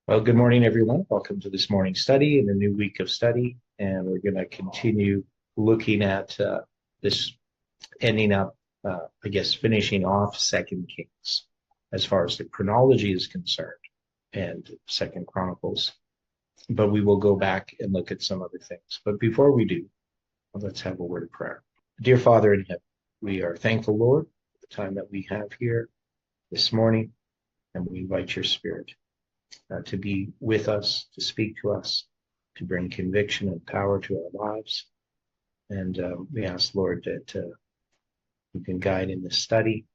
Well, good morning, everyone. Welcome to this morning's study and a new week of study. And we're going to continue looking at this, ending up, finishing off Second Kings as far as the chronology is concerned and Second Chronicles. But we will go back and look at some other things. But before we do, let's have a word of prayer. Dear Father in heaven, we are thankful, Lord, for the time that we have here this morning, and we invite your Spirit to be with us, to speak to us, to bring conviction and power to our lives. And we ask, Lord, that you can guide in this study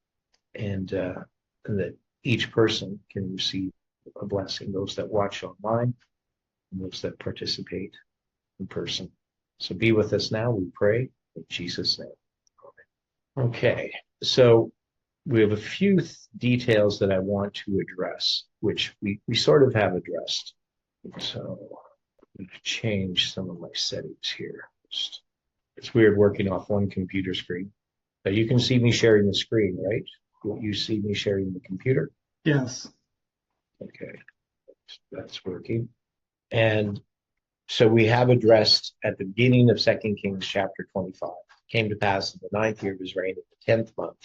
and that each person can receive a blessing, those that watch online and those that participate in person. So be with us now, we pray, in Jesus' name. Amen. Okay, so we have a few details that I want to address, which we sort of have addressed. So I'm going to change some of my settings here. It's weird working off one computer screen. But you can see me sharing the screen, right? You see me sharing the computer? Yes. Okay, that's working. And so we have addressed at the beginning of 2 Kings chapter 25. It came to pass in the 9th year of his reign, in the 10th month,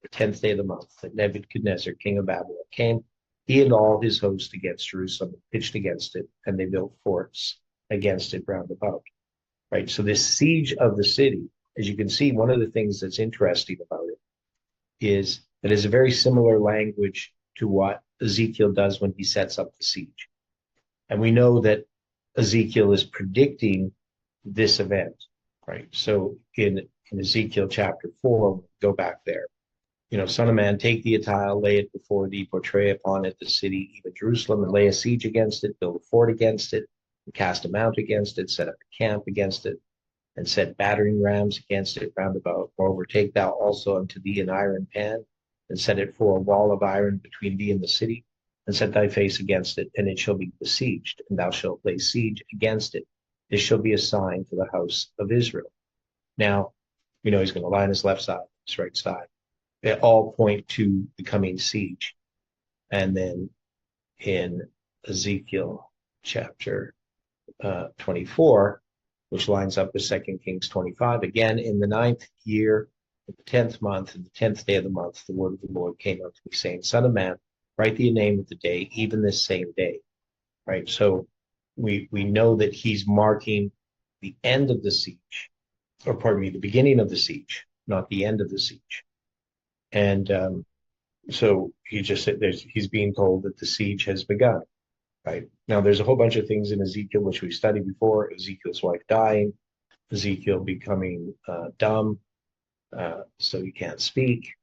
the 10th day of the month, that Nebuchadnezzar, king of Babylon, came, he and all his host, against Jerusalem, and pitched against it, and they built forts against it round about. Right? So this siege of the city, as you can see, one of the things that's interesting about it is that it's a very similar language to what Ezekiel does when he sets up the siege. And we know that Ezekiel is predicting this event, right? So in Ezekiel chapter 4, go back there. Son of man, take thee a tile, lay it before thee, portray upon it the city, even Jerusalem, and lay a siege against it, build a fort against it, and cast a mount against it, set up a camp against it, and set battering rams against it round about. Moreover, take thou also unto thee an iron pan, and set it for a wall of iron between thee and the city, and set thy face against it, and it shall be besieged, and thou shalt lay siege against it. This shall be a sign to the house of Israel. Now, he's going to lie on his left side, his right side. They all point to the coming siege. And then in Ezekiel chapter 24, which lines up with 2 Kings 25, again, in the 9th year, in the 10th month, in the 10th day of the month, the word of the Lord came unto me, saying, Son of man, write thee a name of the day, even this same day. Right? So we know that he's marking the end of the siege, or pardon me, the beginning of the siege, not the end of the siege. And so he just said he's being told that the siege has begun, right? Now, there's a whole bunch of things in Ezekiel, which we studied before, Ezekiel's wife dying, Ezekiel becoming dumb, so he can't speak,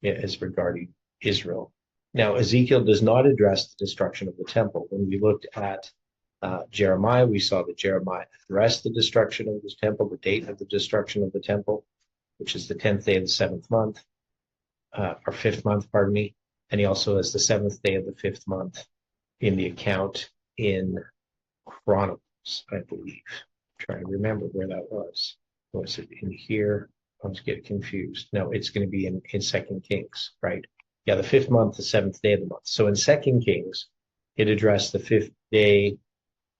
as regarding Israel. Now, Ezekiel does not address the destruction of the temple. When we looked at Jeremiah, we saw that Jeremiah addressed the destruction of the temple, the date of the destruction of the temple, which is the 10th day of the 7th month. Or 5th month, pardon me, and he also has the 7th day of the 5th month in the account in Chronicles, I believe. I'm trying to remember where that was. Was it in here? I was getting confused. No, it's going to be in 2 Kings, right? Yeah, the 5th month, the 7th day of the month. So in 2 Kings, it addressed the 5th day,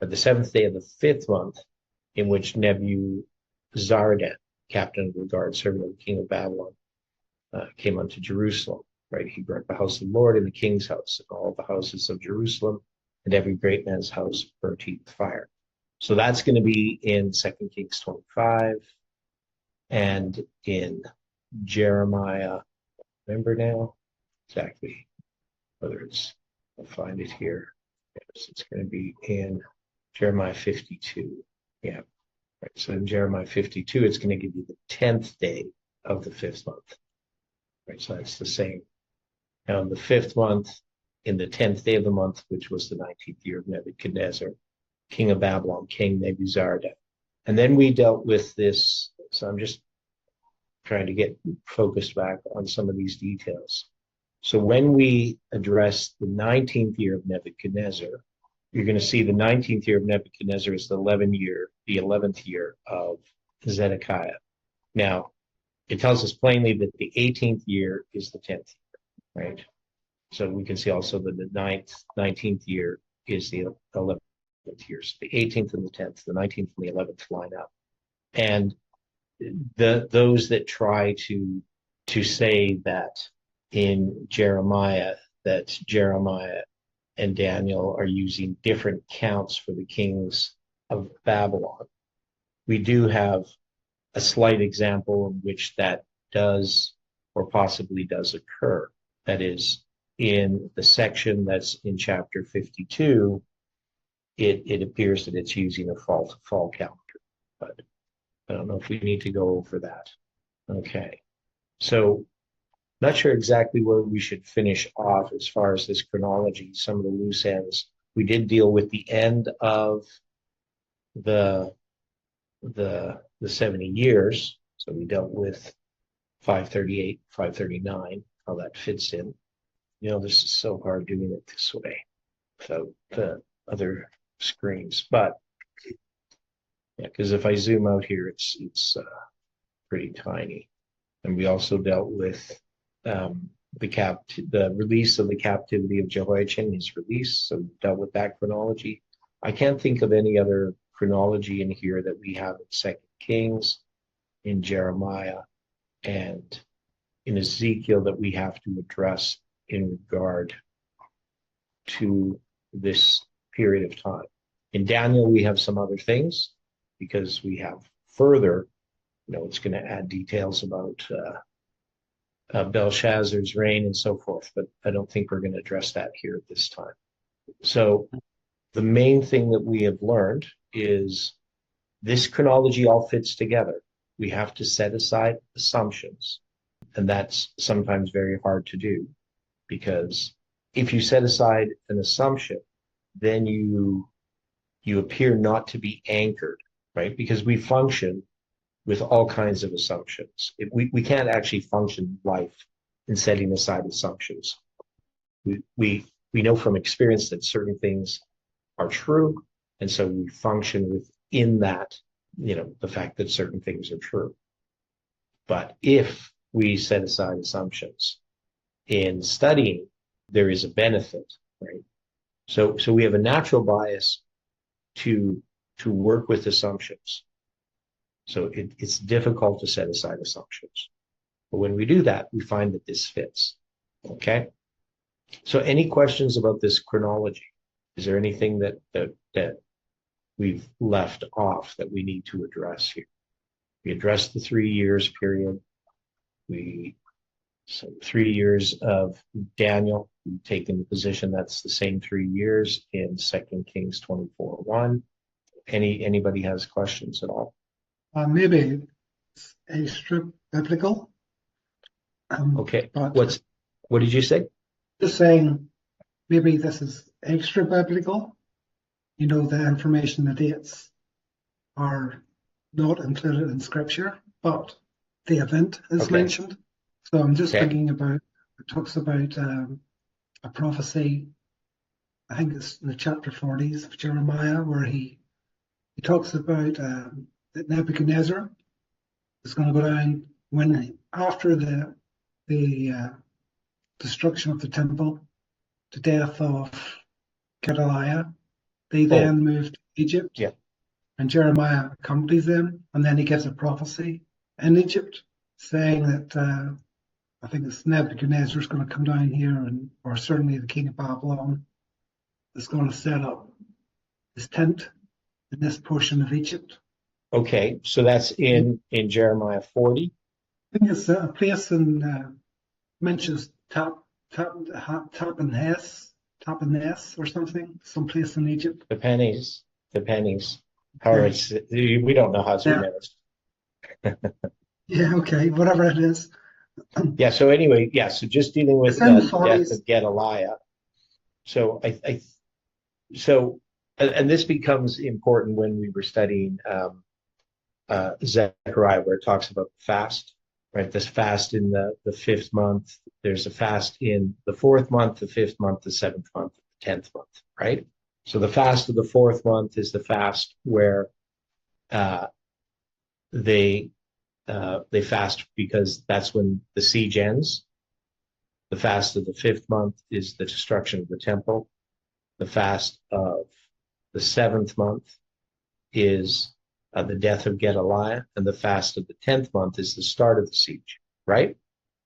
or the 7th day of the 5th month, in which Nebuzaradan, captain of the guard, servant of the king of Babylon, came unto Jerusalem, right? He burnt the house of the Lord and the king's house, and all the houses of Jerusalem, and every great man's house burnt he with fire. So that's going to be in 2 Kings 25, and in Jeremiah, remember now exactly whether I'll find it here. Yes, it's going to be in Jeremiah 52. Yeah, right. So in Jeremiah 52, it's going to give you the 10th day of the 5th month. Right, so that's the same. Now, in the 5th month, in the 10th day of the month, which was the 19th year of Nebuchadnezzar, king of Babylon, King Nebuzaradan. And then we dealt with this. So I'm just trying to get focused back on some of these details. So when we address the 19th year of Nebuchadnezzar, you're going to see the 19th year of Nebuchadnezzar is the 11th year of Zedekiah. Now, it tells us plainly that the 18th year is the 10th year, right? So we can see also that the 19th year is the 11th year. So the 18th and the 10th, the 19th and the 11th line up. And those that try to say that in Jeremiah, that Jeremiah and Daniel are using different counts for the kings of Babylon. We do have a slight example in which that does or possibly does occur. That is, in the section that's in chapter 52, it appears that it's using a fall calendar, but I don't know if we need to go over that. Okay, so not sure exactly where we should finish off as far as this chronology, some of the loose ends. We did deal with the end of the 70 years. So we dealt with 538, 539, how that fits in. You know, this is so hard doing it this way without the other screens. But yeah, because if I zoom out here, it's pretty tiny. And we also dealt with the release of the captivity of Jehoiachin, his release. So we dealt with that chronology. I can't think of any other chronology in here that we have in Second Kings, in Jeremiah, and in Ezekiel that we have to address in regard to this period of time. In Daniel, we have some other things because we have further, it's going to add details about Belshazzar's reign and so forth, but I don't think we're going to address that here at this time. So the main thing that we have learned is this chronology all fits together. We have to set aside assumptions, and that's sometimes very hard to do, because if you set aside an assumption, then you appear not to be anchored, right? Because we function with all kinds of assumptions. We can't actually function life in setting aside assumptions. We know from experience that certain things are true, and so we function within that, the fact that certain things are true. But if we set aside assumptions in studying, there is a benefit, right? So we have a natural bias to work with assumptions. So it's difficult to set aside assumptions. But when we do that, we find that this fits. Okay? So any questions about this chronology? Is there anything that we've left off that we need to address here? We addressed the 3 years period. So 3 years of Daniel, we've taken the position that's the same 3 years in 2 Kings 24:1. Anybody has questions at all? Maybe it's extra biblical. Okay. What did you say? Just saying, maybe this is extra biblical. The information, the dates are not included in Scripture, but the event is mentioned. So I'm just thinking about, it talks about a prophecy, I think it's in the chapter 40s of Jeremiah, where he talks about that Nebuchadnezzar is going to go down after the destruction of the temple, the death of Gedaliah. They then moved to Egypt, and Jeremiah accompanies them, and then he gives a prophecy in Egypt saying that I think it's Nebuchadnezzar is going to come down here, or certainly the king of Babylon is going to set up his tent in this portion of Egypt. Okay, so that's in Jeremiah 40. I think it's a place in mentions Tapanhes or something, someplace in Egypt. The pennies. However, we don't know how it's pronounced. Yeah, okay, whatever it is. Yeah. So anyway, so just dealing with the death of Gedaliah. So and this becomes important when we were studying Zechariah, where it talks about fast, right? This fast in the fifth month. There's a fast in the fourth month, the fifth month, the seventh month, the 10th month, right? So the fast of the fourth month is the fast where they fast because that's when the siege ends. The fast of the fifth month is the destruction of the temple. The fast of the 7th month is the death of Gedaliah, and the fast of the 10th month is the start of the siege, right?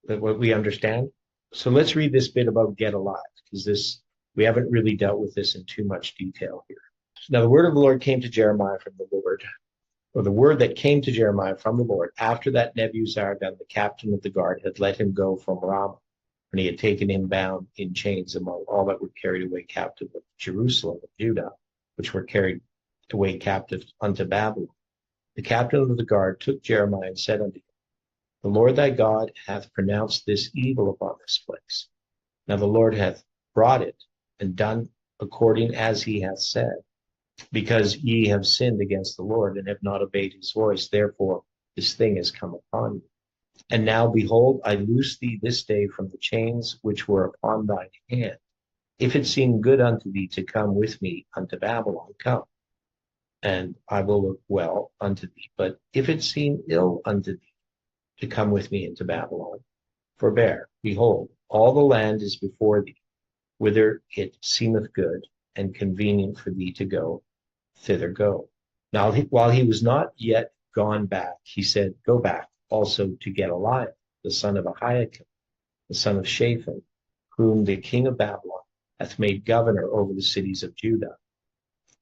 That what we understand. So let's read this bit about Gedaliah, because we haven't really dealt with this in too much detail here. Now the word of the Lord came to Jeremiah from the Lord, or the word that came to Jeremiah from the Lord, after that Nebuzaradan, the captain of the guard, had let him go from Ramah, and he had taken him bound in chains among all that were carried away captive of Jerusalem and Judah, which were carried away captive unto Babylon. The captain of the guard took Jeremiah and said unto him, the Lord thy God hath pronounced this evil upon this place. Now the Lord hath brought it and done according as he hath said, because ye have sinned against the Lord and have not obeyed his voice. Therefore this thing has come upon you. And now, behold, I loose thee this day from the chains which were upon thine hand. If it seem good unto thee to come with me unto Babylon, come, and I will look well unto thee. But if it seem ill unto thee to come with me into Babylon, forbear. Behold, all the land is before thee, whither it seemeth good and convenient for thee to go, thither go. Now, while he was not yet gone back, he said, go back also to Gedaliah, the son of Ahikam, the son of Shaphan, whom the king of Babylon hath made governor over the cities of Judah,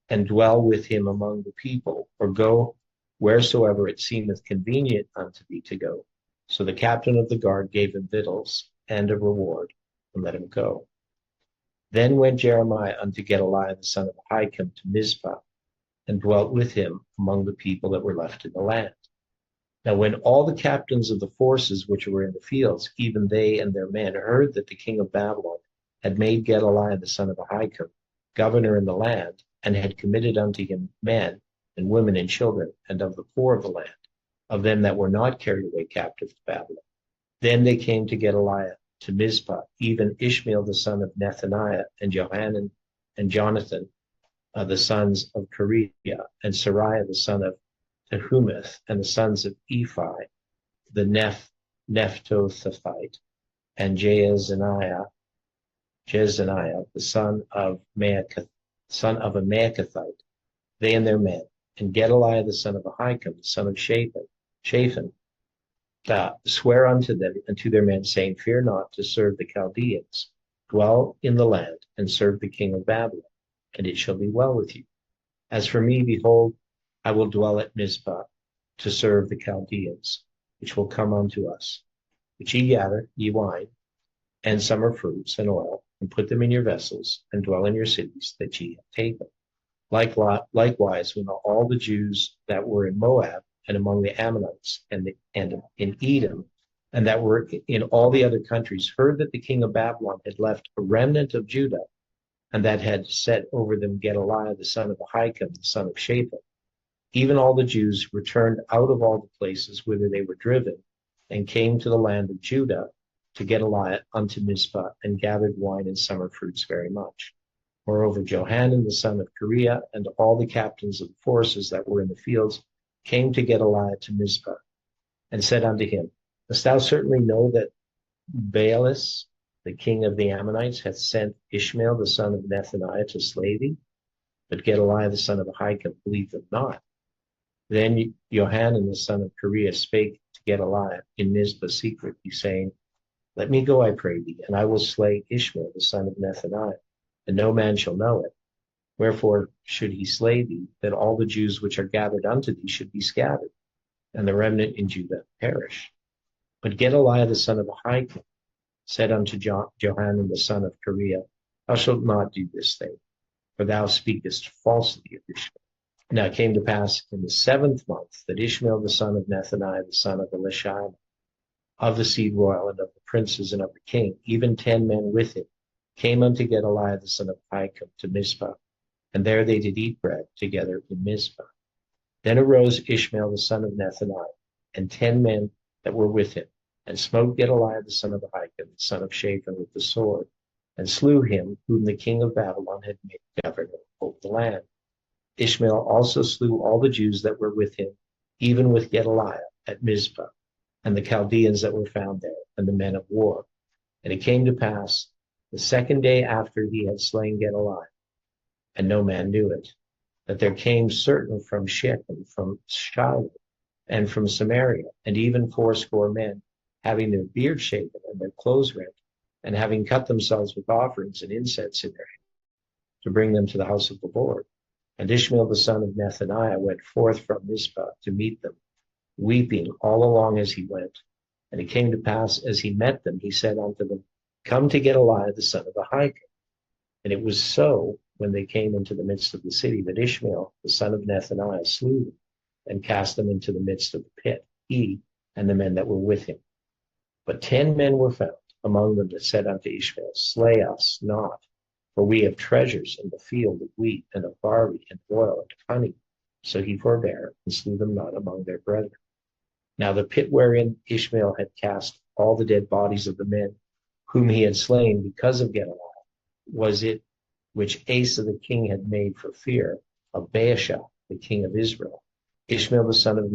and dwell with him among the people, or go wheresoever it seemeth convenient unto thee to go. So the captain of the guard gave him victuals and a reward, and let him go. Then went Jeremiah unto Gedaliah the son of Ahikam to Mizpah, and dwelt with him among the people that were left in the land. Now when all the captains of the forces which were in the fields, even they and their men, heard that the king of Babylon had made Gedaliah the son of Ahikam governor in the land, and had committed unto him men and women and children, and of the poor of the land, of them that were not carried away captive to Babylon. Then they came to Gedaliah to Mizpah, even Ishmael the son of Nethaniah, and Johanan and Jonathan, the sons of Kareah, and Sariah the son of Tehumeth, and the sons of Ephi, the Nephtothite, and Jezaniah, the son of a Maacathite, they and their men, and Gedaliah the son of Ahikam, the son of Shaphan, swear unto them and to their men, saying, fear not to serve the Chaldeans, dwell in the land, and serve the king of Babylon, and it shall be well with you. As for me, behold, I will dwell at Mizpah to serve the Chaldeans, which will come unto us. Which ye gather, ye wine, and summer fruits, and oil, and put them in your vessels, and dwell in your cities that ye have taken. Likewise, when all the Jews that were in Moab, and among the Ammonites, and in Edom, and that were in all the other countries, heard that the king of Babylon had left a remnant of Judah, and that had set over them Gedaliah the son of Ahikam, the son of Shaphan, even all the Jews returned out of all the places whither they were driven, and came to the land of Judah to Gedaliah unto Mizpah, and gathered wine and summer fruits very much. Moreover, Johanan the son of Kareah, and all the captains of the forces that were in the fields, came to Gedaliah to Mizpah, and said unto him, dost thou certainly know that Baalis, the king of the Ammonites, hath sent Ishmael the son of Nethaniah to slay thee? But Gedaliah the son of Ahikam believed them not. Then Johanan the son of Kareah spake to Gedaliah in Mizpah secretly, saying, let me go, I pray thee, and I will slay Ishmael the son of Nethaniah, and no man shall know it. Wherefore should he slay thee, that all the Jews which are gathered unto thee should be scattered, and the remnant in Judah perish? But Gedaliah the son of Ahikam said unto Johanan the son of Kareah, thou shalt not do this thing, for thou speakest falsely of Ishmael. Now it came to pass in the 7th month that Ishmael the son of Nethaniah the son of Elishama, of the seed royal, and of the princes, and of the king, even 10 men with him, came unto Gedaliah the son of Ahikam to Mizpah, and there they did eat bread together in Mizpah. Then arose Ishmael the son of Nethaniah, and 10 men that were with him, and smote Gedaliah the son of Ahikam, the son of Shaphan, with the sword, and slew him whom the king of Babylon had made governor over the land. Ishmael also slew all the Jews that were with him, even with Gedaliah at Mizpah, and the Chaldeans that were found there, and the men of war. And it came to pass the 2nd day after he had slain Gedaliah, and no man knew it, that there came certain from Shechem, from Shiloh, and from Samaria, and even fourscore men, having their beards shaven and their clothes rent, and having cut themselves with offerings and incense in their hands, to bring them to the house of the Lord. And Ishmael the son of Nethaniah went forth from Mizpah to meet them, weeping all along as he went. And it came to pass, as he met them, he said unto them, Come to Gedaliah the son of Ahikam. And it was so, when they came into the midst of the city, that Ishmael the son of Nethaniah slew them, and cast them into the midst of the pit, he and the men that were with him. But 10 men were found among them that said unto Ishmael, Slay us not, for we have treasures in the field of wheat and of barley and oil and honey. So he forbare and slew them not among their brethren. Now the pit wherein Ishmael had cast all the dead bodies of the men whom he had slain because of Gedaliah was it which Asa the king had made for fear of Baasha the king of Israel. Ishmael the son of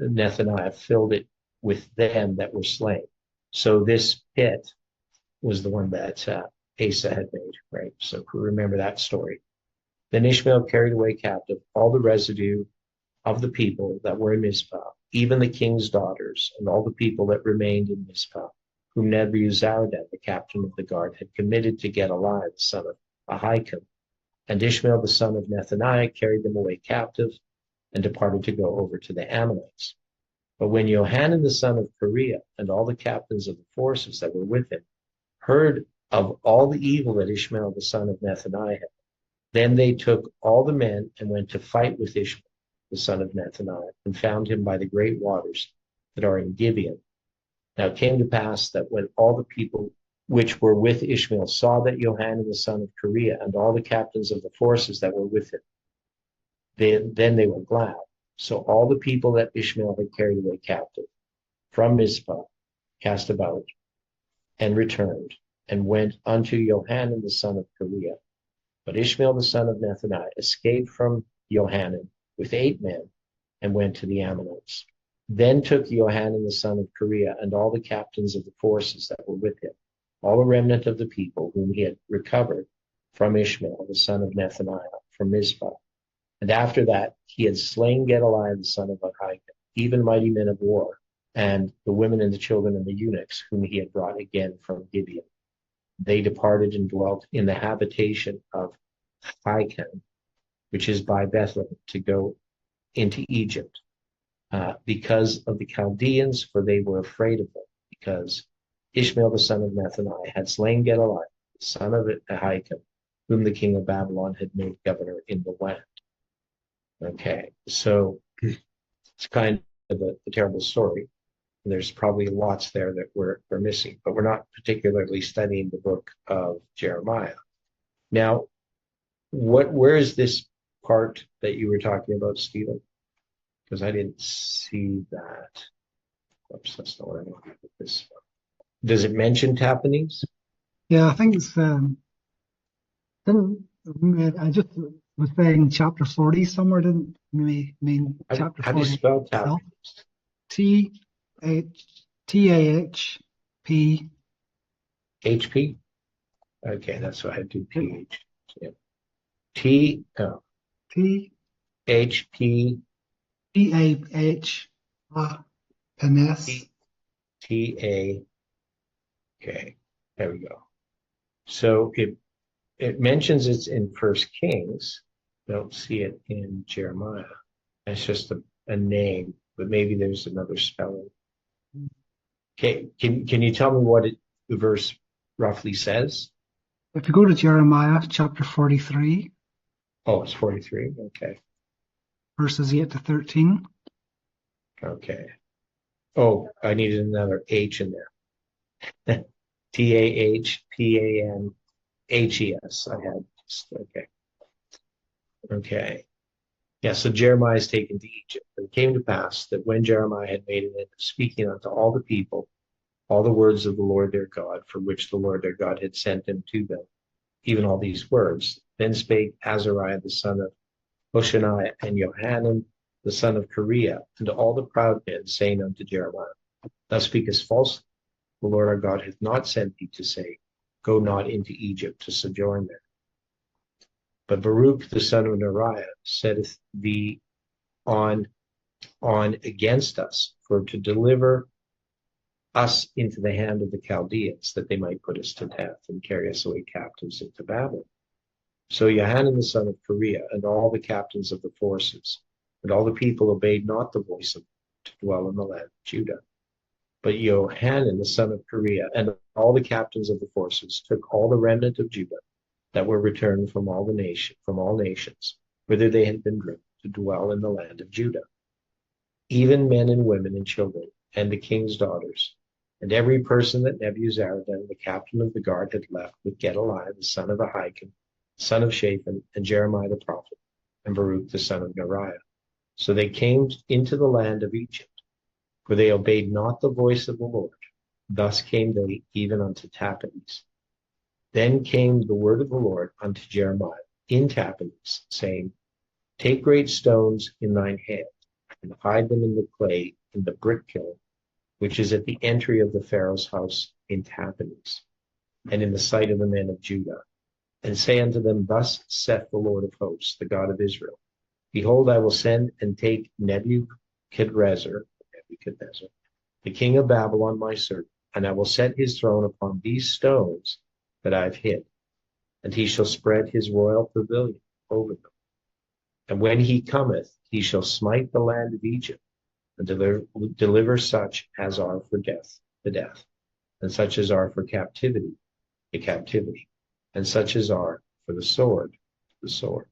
Nethaniah filled it with them that were slain. So this pit was the one that Asa had made, right? So remember that story. Then Ishmael carried away captive all the residue of the people that were in Mizpah, even the king's daughters, and all the people that remained in Mizpah, whom Nebuzaradan, the captain of the guard, had committed to Gedaliah, the son of Ahikam. And Ishmael, the son of Nethaniah, carried them away captive and departed to go over to the Ammonites. But when Johanan, the son of Kareah, and all the captains of the forces that were with him heard of all the evil that Ishmael, the son of Nethaniah had, then they took all the men and went to fight with Ishmael, the son of Nethaniah, and found him by the great waters that are in Gibeon. Now it came to pass that when all the people which were with Ishmael saw that Johanan the son of Kareah and all the captains of the forces that were with him, then they were glad. So all the people that Ishmael had carried away captive from Mizpah cast about and returned and went unto Johanan the son of Kareah. But Ishmael the son of Nethaniah escaped from Johanan with 8 men and went to the Ammonites. Then took Johanan the son of Kareah and all the captains of the forces that were with him, all the remnant of the people whom he had recovered from Ishmael the son of Nethaniah from Mizpah. And after that he had slain Gedaliah the son of Ahikam, even mighty men of war, and the women and the children and the eunuchs whom he had brought again from Gibeon. They departed and dwelt in the habitation of Ahikam, which is by Bethlehem, to go into Egypt, because of the Chaldeans, for they were afraid of them, because Ishmael the son of Nethaniah had slain Gedaliah, the son of Ahikam, whom the king of Babylon had made governor in the land. Okay, so it's kind of a terrible story. There's probably lots there that we're missing, but we're not particularly studying the book of Jeremiah. Now, where is this part that you were talking about, Stephen? Because I didn't see that. Oops, that's not what I wanted with this one. Does it mention Tapanese? Yeah, I think it's I just was saying chapter 40 somewhere, didn't mean chapter How do you 40 spell itself. Tapanese? TAHP. HP? Okay, that's what I do. PH. Yeah. T T HP TAH and S. TA. Okay, there we go. So it mentions it's in First Kings. Don't see it in Jeremiah. It's just a name, but maybe there's another spelling. Okay, can you tell me what the verse roughly says? If you go to Jeremiah chapter 43, Oh, it's 43. Okay. verses 8 to 13. Okay. Oh, I needed another H in there. TAHPANHES. I had. Okay. Okay. Yeah, so Jeremiah is taken to Egypt. And it came to pass that when Jeremiah had made an end of speaking unto all the people, all the words of the Lord their God, for which the Lord their God had sent him to them, even all these words, then spake Azariah the son of Hoshaniah and Johanan the son of Kareah, and all the proud men, saying unto Jeremiah, Thou speakest falsely. The Lord our God hath not sent thee to say, Go not into Egypt to sojourn there. But Baruch the son of Neriah setteth thee on against us, for to deliver us into the hand of the Chaldeans, that they might put us to death and carry us away captives into Babylon. So Johanan the son of Kareah and all the captains of the forces and all the people obeyed not the voice of to dwell in the land of Judah. But Johanan the son of Kareah and all the captains of the forces took all the remnant of Judah that were returned from all nations, whither they had been driven, to dwell in the land of Judah, even men and women and children, and the king's daughters, and every person that Nebuzaradan, the captain of the guard, had left with Gedaliah the son of Ahikam, son of Shaphan, and Jeremiah the prophet, and Baruch the son of Neriah. So they came into the land of Egypt, for they obeyed not the voice of the Lord. Thus came they even unto Tahpanhes. Then came the word of the Lord unto Jeremiah in Tahpanhes, saying, Take great stones in thine hand, and hide them in the clay in the brick kiln, which is at the entry of the Pharaoh's house in Tahpanhes, and in the sight of the men of Judah. And say unto them, Thus saith the Lord of hosts, the God of Israel, Behold, I will send and take Nebuchadnezzar, the king of Babylon, my servant, and I will set his throne upon these stones that I have hid, and he shall spread his royal pavilion over them. And when he cometh, he shall smite the land of Egypt, and deliver such as are for death, the death, and such as are for captivity, the captivity, and such as are for the sword, the sword.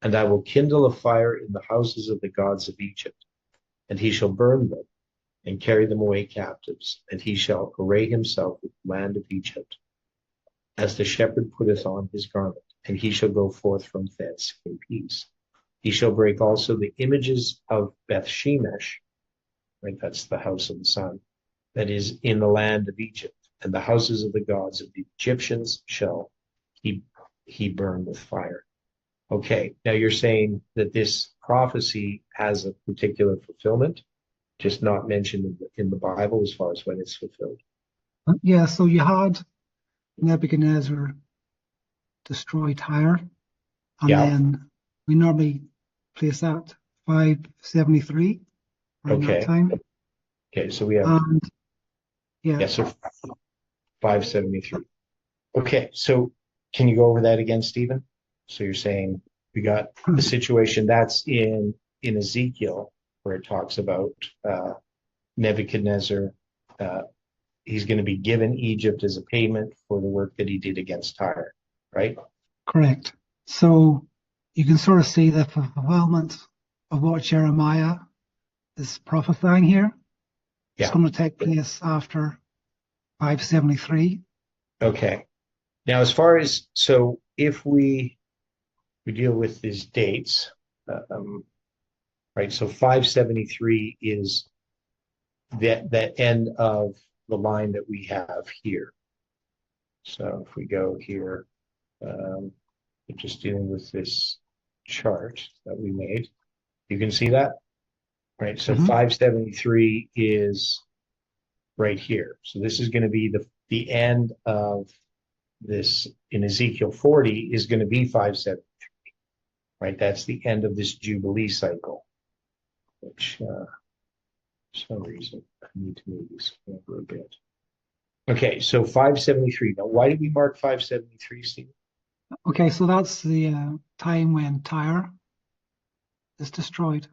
And I will kindle a fire in the houses of the gods of Egypt, and he shall burn them, and carry them away captives, and he shall array himself with the land of Egypt, as the shepherd putteth on his garment, and he shall go forth from thence in peace. He shall break also the images of Beth Shemesh, right, that's the house of the sun, that is in the land of Egypt, and the houses of the gods of the Egyptians shall he burn with fire. Okay, now you're saying that this prophecy has a particular fulfillment, just not mentioned in the Bible as far as when it's fulfilled. Yeah, so you had Nebuchadnezzar destroy Tyre, and Yeah. then we normally place that 573 around that Okay. time. Okay, so we have And yeah, so 573. Okay, so can you go over that again, Stephen? So you're saying we got the situation that's in Ezekiel, where it talks about Nebuchadnezzar. He's going to be given Egypt as a payment for the work that he did against Tyre, right? correct. So you can sort of see the fulfillment of what Jeremiah is prophesying here. It's Yeah. going to take place after 573. Okay. Now, as far as, so if we deal with these dates, right? So 573 is that end of the line that we have here. So if we go here, we're just dealing with this chart that we made. You can see that, right? So 573 is right here. So this is going to be the end of this in Ezekiel 40 is going to be 573, right? That's the end of this Jubilee cycle, which for some reason I need to move this over a bit. Okay, so 573. Now, why did we mark 573, Steve? Okay, so that's the time when Tyre is destroyed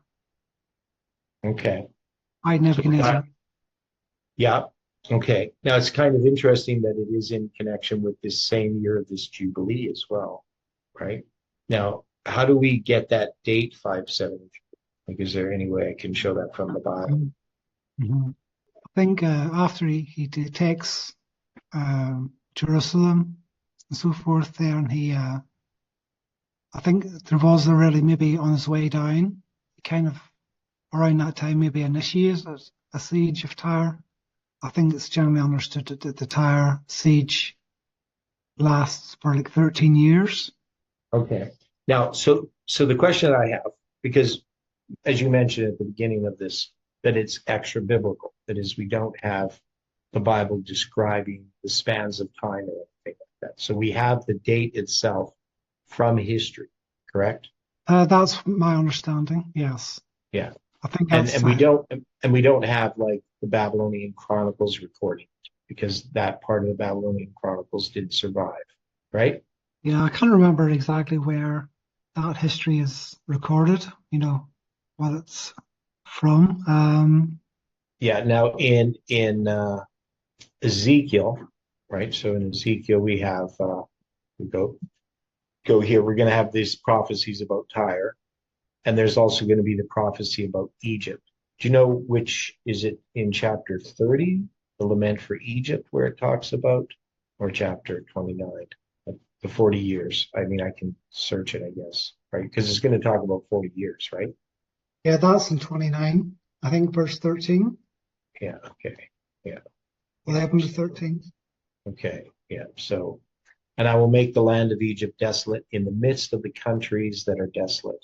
Okay. by Nebuchadnezzar. Yeah. Okay. Now, it's kind of interesting that it is in connection with this same year of this Jubilee as well, right? Now, how do we get that date 573? Like, is there any way I can show that from the Bible? I think after he takes Jerusalem and so forth there, and I think there was already maybe on his way down, kind of around that time maybe initiated a siege of Tyre. I think it's generally understood that the Tyre siege lasts for like 13 years. Okay. Now, so the question I have, because as you mentioned at the beginning of this, that it's extra biblical, that is, we don't have the Bible describing the spans of time or anything like that. So we have the date itself, from history, correct? That's my understanding. Yes, Yeah. I think And that's and we don't have like the Babylonian Chronicles recording because that part of the Babylonian Chronicles didn't survive, right? yeah. I can't remember exactly where that history is recorded. What it's from. Yeah. Now in Ezekiel, right? So in Ezekiel we have we go here. We're going to have these prophecies about Tyre, and there's also going to be the prophecy about Egypt. Do you know which is it in chapter 30, the lament for Egypt, where it talks about, or chapter 29, the 40 years? I mean, I can search it, I guess, right? Because it's going to talk about 40 years, right? Yeah, that's in 29. I think verse 13, Yeah, okay. Yeah, yeah. 11 to 13. Okay, yeah. So, and I will make the land of Egypt desolate in the midst of the countries that are desolate,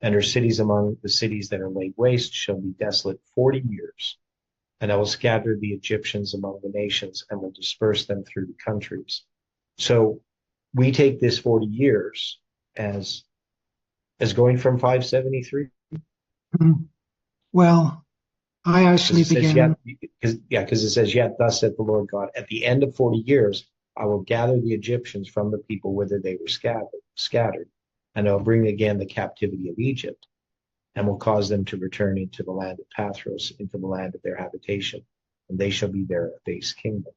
and her cities among the cities that are laid waste shall be desolate 40 years. And I will scatter the Egyptians among the nations and will disperse them through the countries. So we take this 40 years as going from 573 Mhm. Well, I because actually it says yet began. because it says yet thus saith the Lord God, at the end of 40 years I will gather the Egyptians from the people whither they were scattered, and I'll bring again the captivity of Egypt, and will cause them to return into the land of Pathros, into the land of their habitation, and they shall be their base kingdom.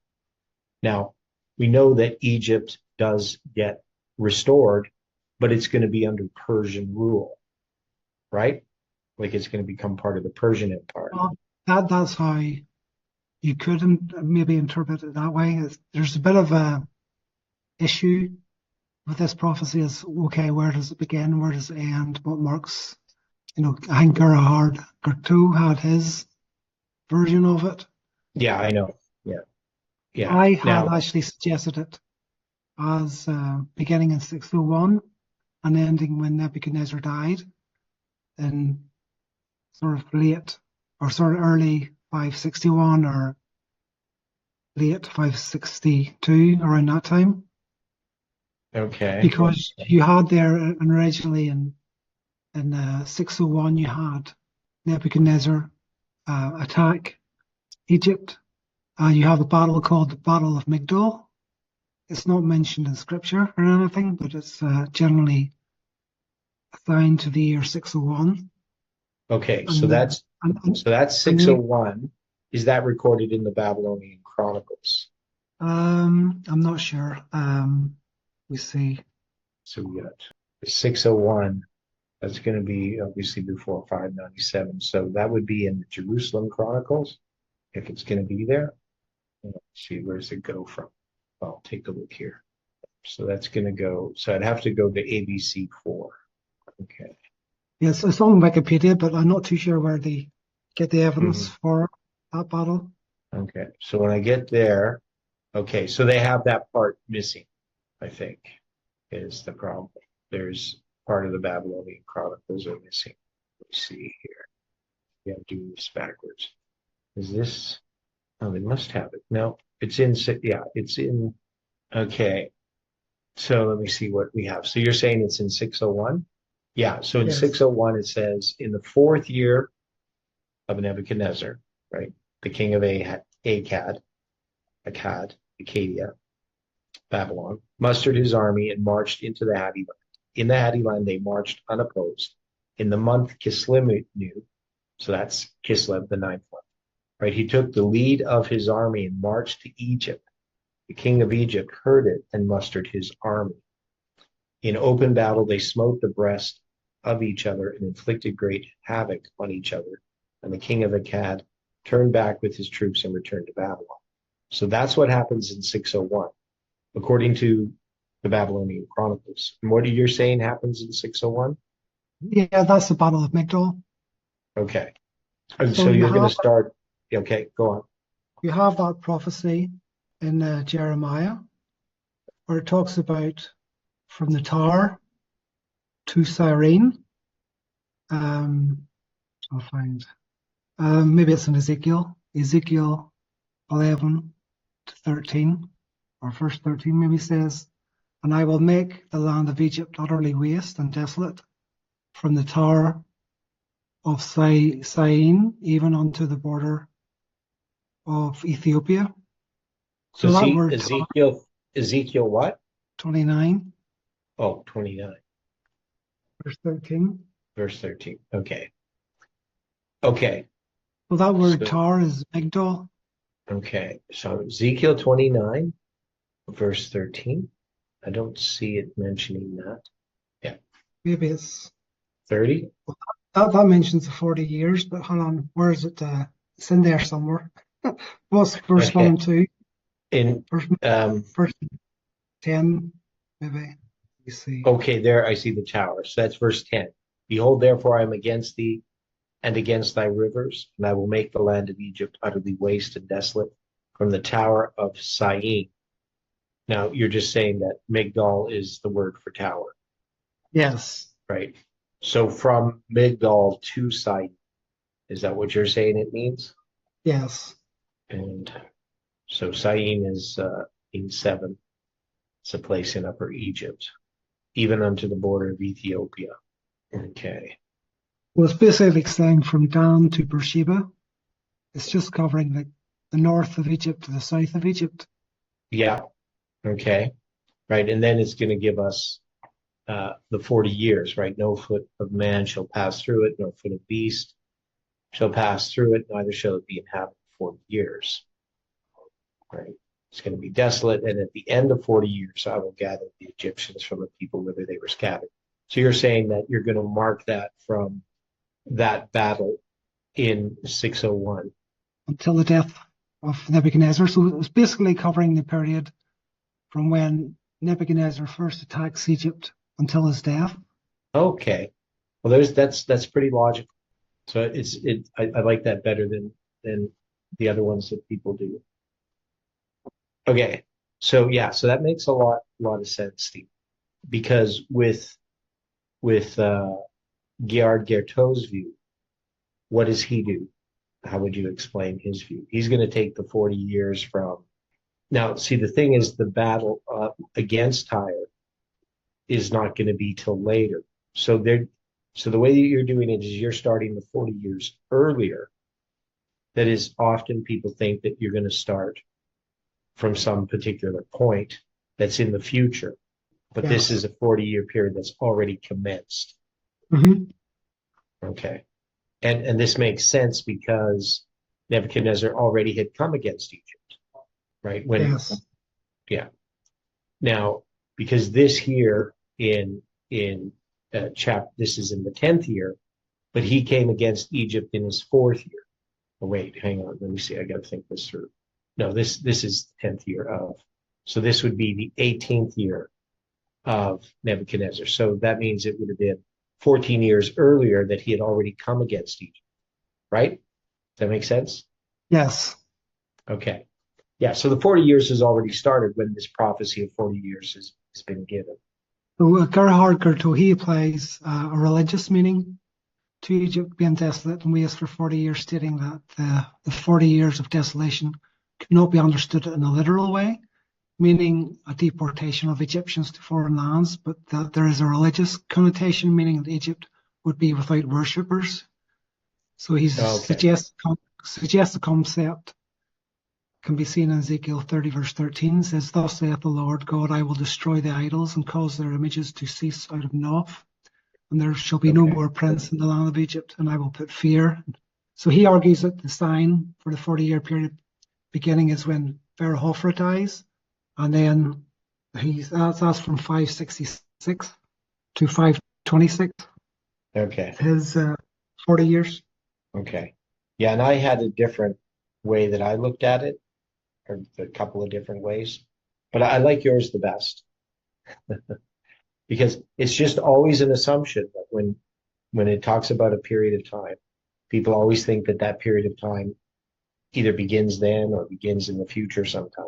Now, we know that Egypt does get restored, but it's going to be under Persian rule, right? Like it's going to become part of the Persian Empire. Well, that's how you could maybe interpret it that way. There's a bit of a issue with this prophecy. Is okay, where does it begin? Where does it end? What marks? I think Gerhard Gertu had his version of it. Yeah, I know. Yeah, yeah. I had Now, actually suggested it as beginning in 601 and ending when Nebuchadnezzar died in sort of late or sort of early 561 or late 562, around that time. okay. Because you had there, and originally in 601, you had Nebuchadnezzar attack Egypt. You have a battle called the Battle of Migdol. It's not mentioned in scripture or anything, but it's generally assigned to the year 601. Okay, so And, uh, that's and, so that's and you, 601. Is that recorded in the Babylonian Chronicles? I'm not sure. We see. So we got 601. That's going to be obviously before 597. So that would be in the Jerusalem Chronicles, if it's going to be there. Let's see, where does it go from? I'll take a look here. So that's going to go, so I'd have to go to ABC 4. Okay. Yes, it's on Wikipedia, but I'm not too sure where they get the evidence Mhm. for that battle. Okay. So when I get there, okay, so they have that part missing, I think, is the problem. There's part of the Babylonian Chronicles are missing. Let's see here. Yeah, I'm doing this backwards. Is this? Oh, they must have it. No, it's in. Yeah, it's in. Okay. So let me see what we have. So you're saying it's in 601? Yeah. So in Yes. 601, it says in the fourth year of Nebuchadnezzar, right? The king of Acadia, Babylon, mustered his army and marched into the Hatti land. In the Hatti land, they marched unopposed. In the month Kislev, so that's Kislev, the ninth month, right? He took the lead of his army and marched to Egypt. The king of Egypt heard it and mustered his army. In open battle, they smote the breast of each other and inflicted great havoc on each other. And the king of Akkad turned back with his troops and returned to Babylon. So that's what happens in 601, according to the Babylonian Chronicles. And what are you saying happens in 601? Yeah, that's the Battle of Migdol. Okay. And So so you're going to start. Okay, go on. you have that prophecy in Jeremiah where it talks about from the tower to Cyrene. I'll find. Maybe it's in Ezekiel 11 to 13, or verse 13 maybe says, And I will make the land of Egypt utterly waste and desolate, from the tower of Syene even unto the border of Ethiopia. So that see, word Ezekiel what? 29, Oh, 29, verse 13. verse 13. Okay. Okay. Well, that word So, tar is Migdol. okay. So Ezekiel 29, verse 13. I don't see it mentioning that. Yeah. Maybe it's 30. that mentions the 40 years, but hold on, where is it? It's in there somewhere. What's verse 1 Okay. and 2? In Verse 10, maybe. You see. okay, there I see the tower. So that's verse 10. Behold, therefore I am against thee and against thy rivers, and I will make the land of Egypt utterly waste and desolate from the tower of Syene. Now you're just saying that Migdol is the word for tower, Yes. right? So from Migdol to Syene, is that what you're saying it means? Yes. And so Syene is in 7. It's a place in Upper Egypt, even unto the border of Ethiopia. Okay. Well, it's basically extending from Dan to Beersheba. It's just covering the north of Egypt to the south of Egypt. Yeah. Okay. Right. And then it's going to give us the 40 years, right? No foot of man shall pass through it, no foot of beast shall pass through it, neither shall it be inhabited 40 years. Right. It's going to be desolate. And at the end of 40 years, I will gather the Egyptians from the people whither they were scattered. So you're saying that you're going to mark that from that battle in 601. Until the death of Nebuchadnezzar. So it was basically covering the period from when Nebuchadnezzar first attacks Egypt until his death. Okay. Well, that's pretty logical. So I like that better than the other ones that people do. Okay. So yeah, so that makes a lot of sense, Steve. Because with Gerhard Gerto's view, what does he do? How would you explain his view? He's going to take the 40 years from now. See, the thing is, the battle against Tyre is not going to be till later. So the way that you're doing it is you're starting the 40 years earlier. That is, often people think that you're going to start from some particular point that's in the future, but this is a 40-year period that's already commenced. Mm-hmm. Okay. And this makes sense because Nebuchadnezzar already had come against Egypt, right? Yeah. Now, because this here in this is in the 10th year, but he came against Egypt in his 4th year. Oh, wait, hang on. Let me see. I got to think this through. No, this is the 10th year of. So this would be the 18th year of Nebuchadnezzar. So that means it would have been 14 years earlier that he had already come against Egypt, right? Does that make sense? Yes. Okay. Yeah, so the 40 years has already started when this prophecy of 40 years has been given. So Gerhard Gerto, he applies a religious meaning to Egypt being desolate and waste for 40 years, stating that the 40 years of desolation could not be understood in a literal way, meaning a deportation of Egyptians to foreign lands, but that there is a religious connotation, meaning that Egypt would be without worshippers. So he suggests the concept can be seen in Ezekiel 30 verse 13. It says, "Thus saith the Lord God, I will destroy the idols and cause their images to cease out of Noph, and there shall be no more prince in the land of Egypt, and I will put fear." So he argues that the sign for the 40-year period beginning is when Pharaoh Hophra dies, and then that's from 566 to 526. Okay. His 40 years. Okay. Yeah, and I had a different way that I looked at it, or a couple of different ways, but I like yours the best because it's just always an assumption that when it talks about a period of time, people always think that that period of time either begins then or begins in the future sometime.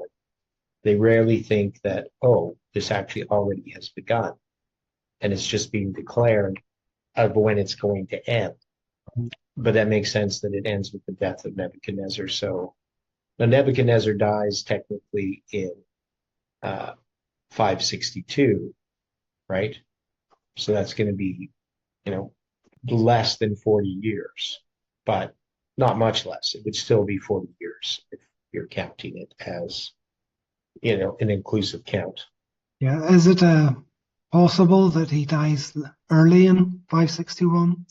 They rarely think that, oh, this actually already has begun and it's just being declared of when it's going to end. But that makes sense that it ends with the death of Nebuchadnezzar. So now Nebuchadnezzar dies technically in 562, right? So that's going to be, less than 40 years, but not much less. It would still be 40 years if you're counting it as, an inclusive count. Yeah, is it possible that he dies early in 561?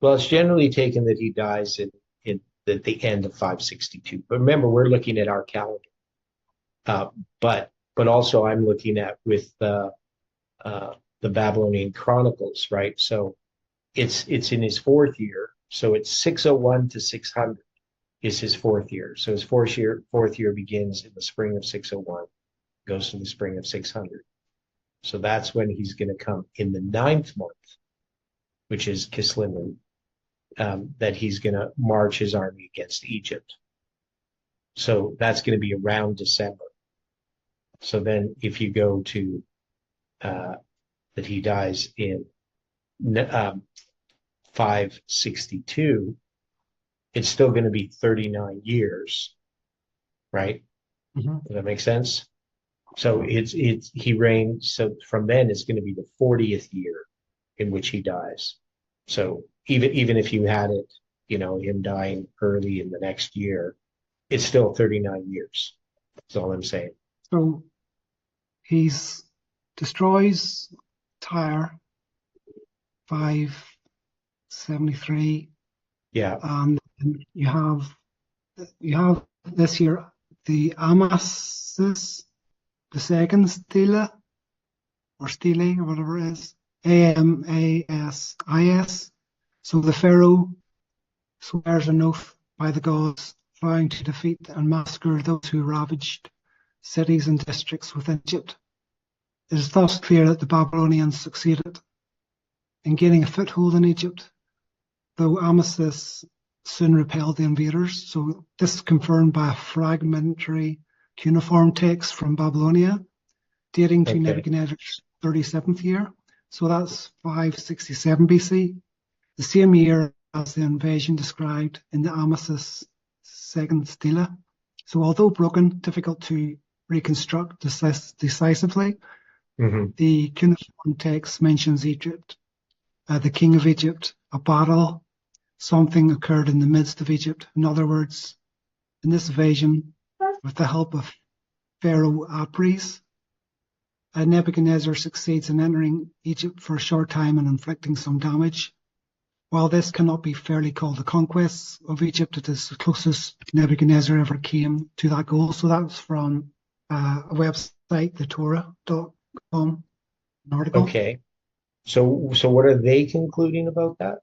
Well, it's generally taken that he dies at the end of 562. But remember, we're looking at our calendar. Uh, but also I'm looking at with the Babylonian Chronicles, right? So it's in his fourth year. So it's 601 to 600 is his fourth year. So his fourth year begins in the spring of 601, goes to the spring of 600. So that's when he's going to come in the 9th month, which is Kislev, that he's going to march his army against Egypt. So that's going to be around December. So then if you go to that he dies in 562, it's still going to be 39 years, right? Mm-hmm. Does that make sense? So he reigned. So from then it's going to be the 40th year in which he dies. So even if you had it, him dying early in the next year, it's still 39 years. That's all I'm saying. So he's destroys Tyre 573, Yeah. and you have this year the Amasis, the second Stela or Stele or whatever it is, Amasis. So the Pharaoh swears an oath by the gods, vowing to defeat and massacre those who ravaged cities and districts within Egypt. It is thus clear that the Babylonians succeeded in gaining a foothold in Egypt, though Amasis soon repelled the invaders. So this is confirmed by a fragmentary cuneiform text from Babylonia, dating to Nebuchadnezzar's 37th year. So that's 567 BC, the same year as the invasion described in the Amasis second stela. So although broken, difficult to reconstruct decisively, the cuneiform text mentions Egypt, the king of Egypt, a battle, something occurred in the midst of Egypt. In other words, in this invasion, with the help of Pharaoh Apries, Nebuchadnezzar succeeds in entering Egypt for a short time and inflicting some damage. While this cannot be fairly called a conquest of Egypt, it is the closest Nebuchadnezzar ever came to that goal. So that's from a website, thetorah.com, an article. Okay. So what are they concluding about that?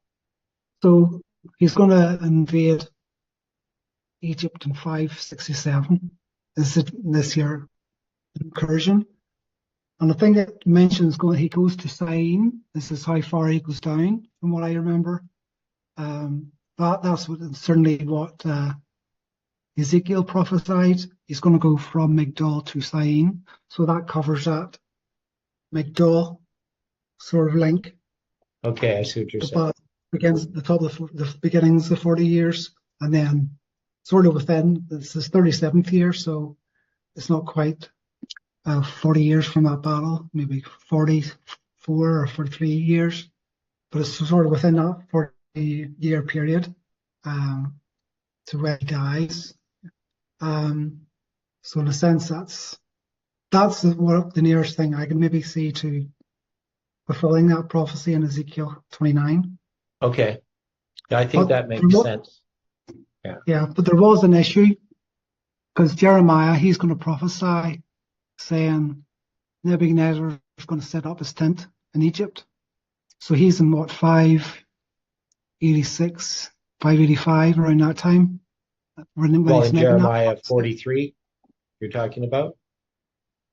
So he's going to invade Egypt in 567. This year incursion. And I think it mentions he goes to Syene. This is how far he goes down, from what I remember. That's certainly what Ezekiel prophesied. He's going to go from Migdol to Syene. So that covers that Migdol sort of link. Okay, I see what you're saying. Begins at the top of the beginnings of 40 years, and then sort of within, this is 37th year, so it's not quite 40 years from that battle, maybe 44 or 43 years, but it's sort of within that 40-year period to where he dies. So in a sense, that's the nearest thing I can maybe see to fulfilling that prophecy in Ezekiel 29. Okay. Yeah, I think that makes sense. Yeah, but there was an issue because Jeremiah, he's going to prophesy saying Nebuchadnezzar is going to set up his tent in Egypt. So he's in 586, 585, around that time. Well, in Jeremiah 43, you're talking about?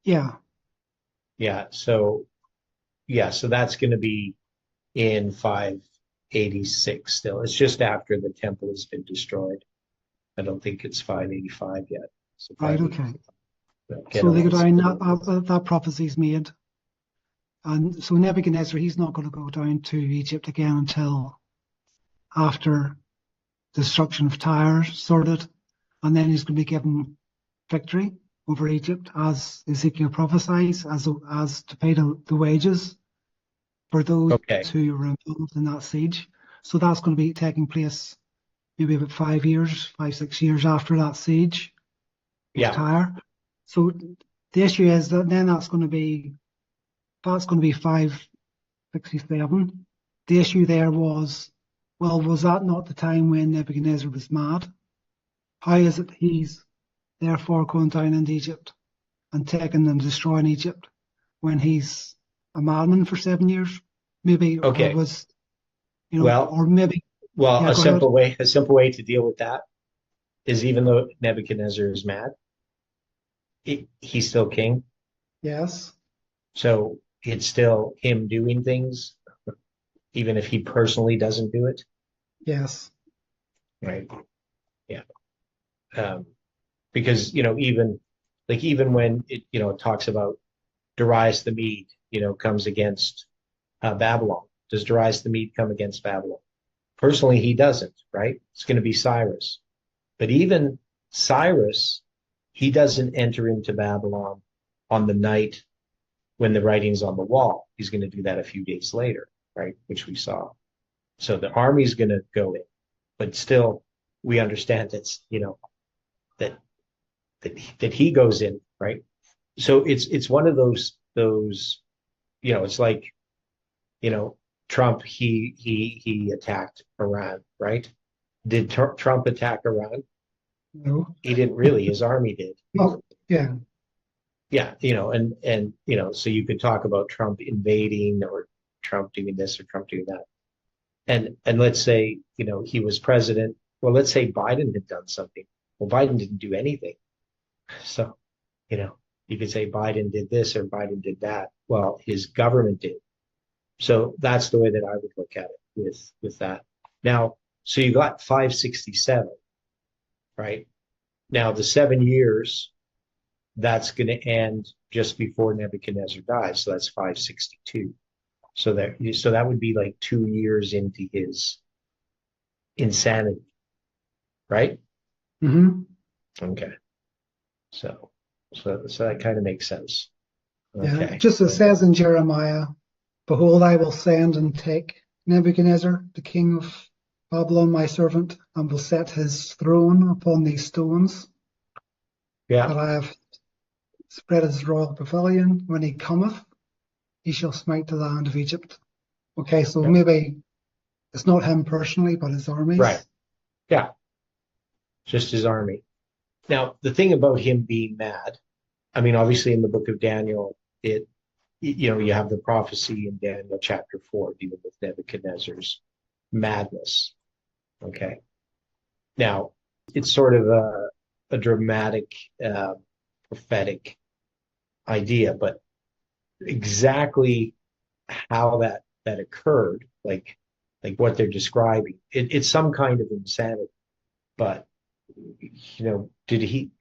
Yeah. Yeah, so that's going to be in 586 still. It's just after the temple has been destroyed. I don't think it's 585 yet. So right, okay. So they go down, that prophecy's made. And so Nebuchadnezzar, he's not going to go down to Egypt again until after the destruction of Tyre sorted. And then he's going to be given victory. over Egypt, as Ezekiel prophesies, as to pay the wages for those Okay. who were involved in that siege. So that's going to be taking place maybe about 6 years after that siege of Yeah. Tyre. So the issue is that then that's going to be 567. The issue there was, well, was that not the time when Nebuchadnezzar was mad? How is it he's therefore going down into Egypt and taking and destroying Egypt when he's a madman for 7 years? Maybe, Okay. or was, Well, or maybe, well, yeah, a go ahead. simple way to deal with that is, even though Nebuchadnezzar is mad, he's still king. Yes, So it's still him doing things, even if he personally doesn't do it. yes, Right. Yeah. Because, even when it talks about Darius the Mede, comes against Babylon. Does Darius the Mede come against Babylon? Personally, he doesn't, right? It's going to be Cyrus. But even Cyrus, he doesn't enter into Babylon on the night when the writing's on the wall. He's going to do that a few days later, right? Which we saw. So the army's going to go in, but still, we understand that he goes in, right? So it's one of those it's like, Trump, he attacked Iran, right? Did Trump attack Iran? no, He didn't really. His army did. well, yeah, Yeah, so you could talk about Trump invading, or Trump doing this or Trump doing that. And let's say, he was president. Well, let's say Biden had done something. Well, Biden didn't do anything. So, you could say Biden did this or Biden did that. Well, his government did. So that's the way that I would look at it with that. Now, so you got 567, right? Now the 7 years, that's going to end just before Nebuchadnezzar dies. So that's 562. So that would be like 2 years into his insanity, right? mm-hmm. Okay. So that kind of makes sense. Yeah. Okay. Just as it says in Jeremiah, behold, I will send and take Nebuchadnezzar, the king of Babylon, my servant, and will set his throne upon these stones Yeah. that I have spread his royal pavilion. When he cometh, he shall smite the land of Egypt. Okay, so Yeah. maybe it's not him personally, but his armies. Right. Yeah. Just his army. Now, the thing about him being mad, I mean, obviously in the book of Daniel, you have the prophecy in Daniel chapter 4 dealing with Nebuchadnezzar's madness. Okay. Now, it's sort of a dramatic, prophetic idea, but exactly how that occurred, like what they're describing, it's some kind of insanity. But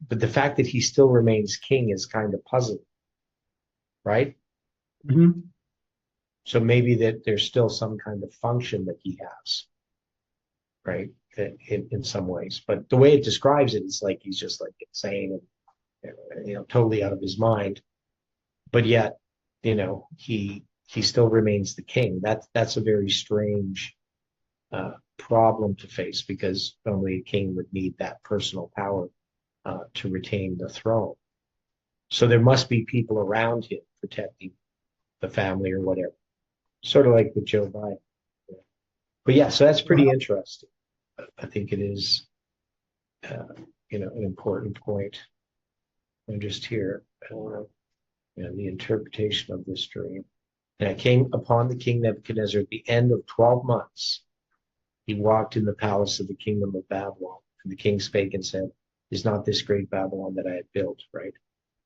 but the fact that he still remains king is kind of puzzling, right? Mm-hmm. So maybe that there's still some kind of function that he has, right? In some ways, but the way it describes it, it's like he's just like insane and totally out of his mind. But yet, he still remains the king. That's a very strange problem to face, because only a king would need that personal power to retain the throne. So there must be people around him protecting the family or whatever, sort of like with Joe Biden. But yeah, so that's pretty interesting. I think it is, an important point. I'm just here, the interpretation of this dream. And I came upon the king Nebuchadnezzar at the end of 12 months. He walked in the palace of the kingdom of Babylon. And the king spake and said, is not this great Babylon that I had built, right?